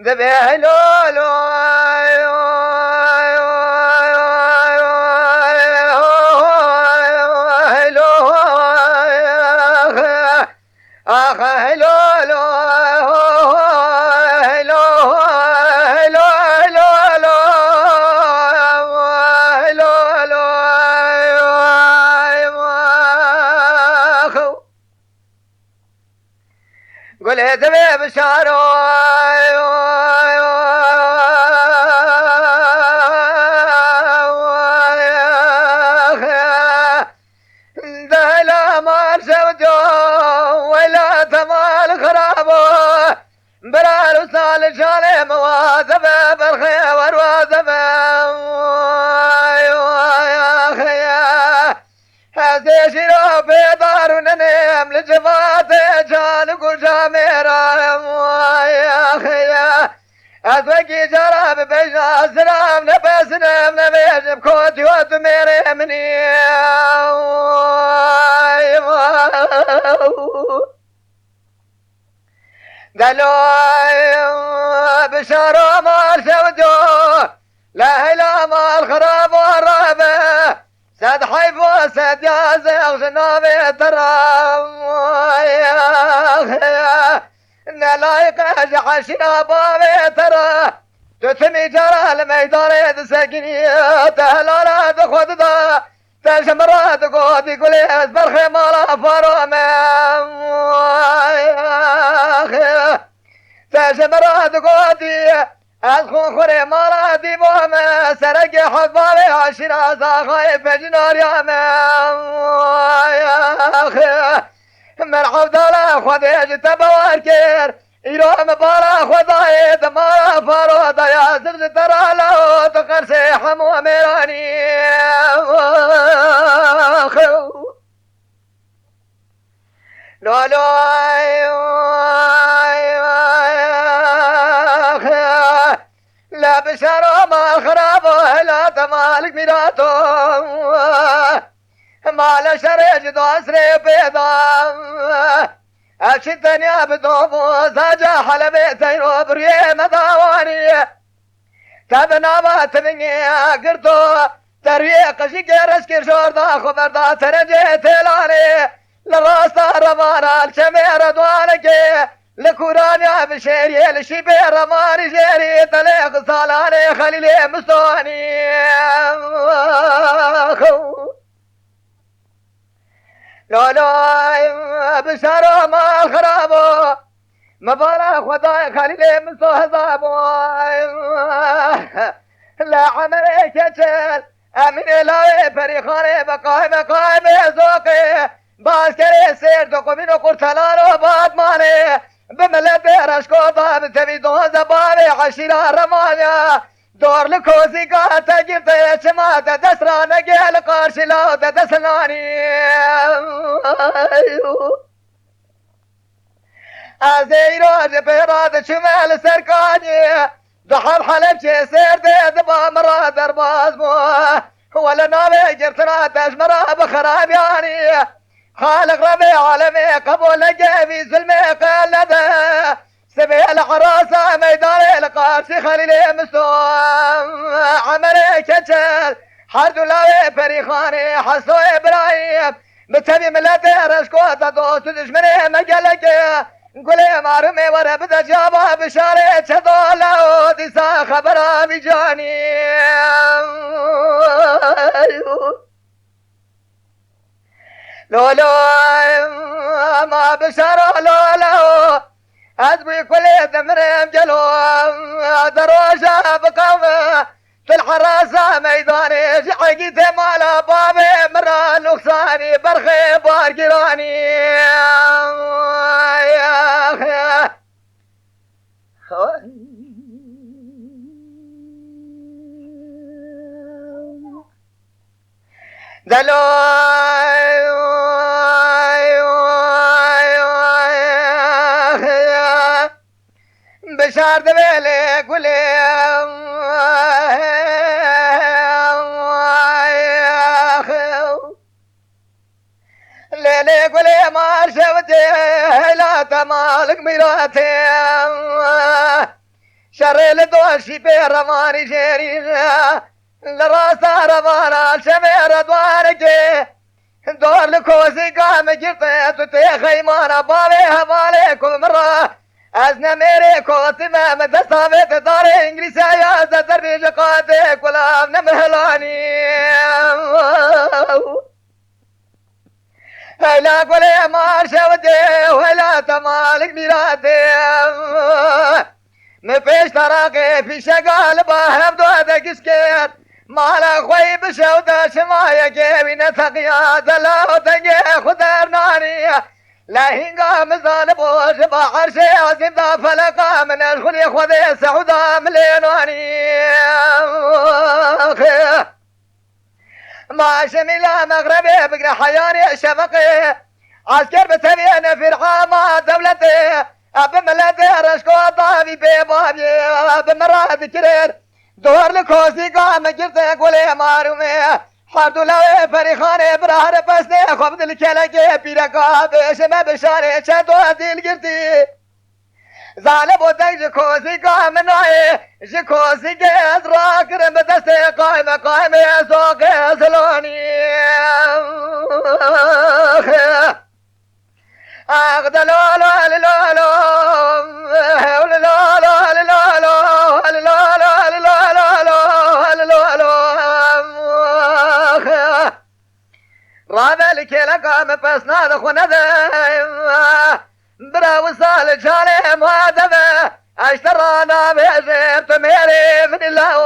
ذبح لولو قل ذبح بشارو برال وصال شالي مواظبة بالخير وواظبة يا خيا هذي شنو في دار وننام لجفاتي جانك وجاميرا يا خيا أزوكي جراب بيجنا سلام نبس نام نبيج بكوتي وتميري مني دلوي بشارو مال سودو لا إله ما الخراب والرابع سد حيف وسد يا زيغ جنابي ترام يا نلايق حشنا بابي ترى تثني جرى الميدان تسكني تهلالا تخوض دا تشمرات قوتي كلي برخي مالا فرومي تشمرات قوتي أدخل خري مرادي بوما سرق حبابي عشرة زاخي فجنار يا أخي مرحب دالا خديج تبواركير إيرو مبارا خداي دمارا فارودا يا زبز ترى له تقرسي حمو ميراني لولو لا بشروا ما خرابوا لا تمالك ميراتهم ما لا شريج دوسري بيضا أشدني أبدو زاجا حلبي تيرو بريه مداواني تبنا ما تبني قرطو تريق شكر اسكر شوردا خبردا ترجي تلاني لغاستا رمانا الشمير دوانكي لكورانيا بشيري لشبي رماني جيري تليق صالاني خليلي مستواني لولو بشارو ما خرابو مبارك خداي خليلي مستو هزابو لا عمري كتل امين لاي فريخاني بقاي زوقي باسكري سير دوكو منو قرطلانو بعد ماني بملت رشكو ضاب تبي دون زبابي عشيرة رمانيا دور لكوزي قاتا جبت شما دسرا نقيل قارش لا دسلاني ازيرو جبيرات شمال سركاني ضحب حلب شي سير دي دبا مرا درباز مو ولا نابي جرتنا تشمرا بخراب يعني خالق ربي عالمي قبول جيبي ظلمي قلده سبي العراسة ميدان القارسي خليلي مسوم عمري كتل حردو لاوي فريخاني حسو إبراهيم بتبي ملتي رشكوة دوست دشمني مجلك قولي مارمي ورا بدا جابا بشاري تدولا وديسا خبرا بجاني لولو ما بشارو لولو أزبي كل دمرم جلو دروشة بقوة في الحراسة ميداني جعقيت مالا بابي مرا نقصاني برخي بارقراني يا أخي دلوي بشار دبيلي قولي ليلي قولي ما شفتي لا تمالك ميراتي شر لدوشي بيرماني جيري لراسا رمانا شمير دواركي دور لكوزي قام جرطيت تيخيمانا بابي هماليكم مرة ازنا ميري كوتي ما مدستابت دار انجليسي يا زدري جقاتك ولا نمهلاني هلا قولي ما شودي ولا تمالك ميراتي مفيش تراقي في شقال باهم دودك اسكير مالا خوي بشودة شمايا كيبي نتقيا دلا تنجي خدر ناني لا هنگا مزال بوش بحر شي عزيم دا فلقا من الخلي خذي سعودا ملينواني ما شميلا مغربي بقرا حياني شفقي عسكر بسبينا في العامة دولتي بملتي رشكو طابي ببابي بمراد كرير دور لكوسي قام جرتك ولي مارومي حردو لوي فريخاني برهر بسني خبد الكلكي بيرقا بشمه بشاري شدو ديل جرتي زالب ودك جكوسي قام ناي جكوسي قيز راكر بدستي قايمة قايمة سوق سلوني اخد لولو لولو رابع الكيلة قام بسناد خنده برا وصال جالي مهدبه اشترانا بيجيب تميري من الله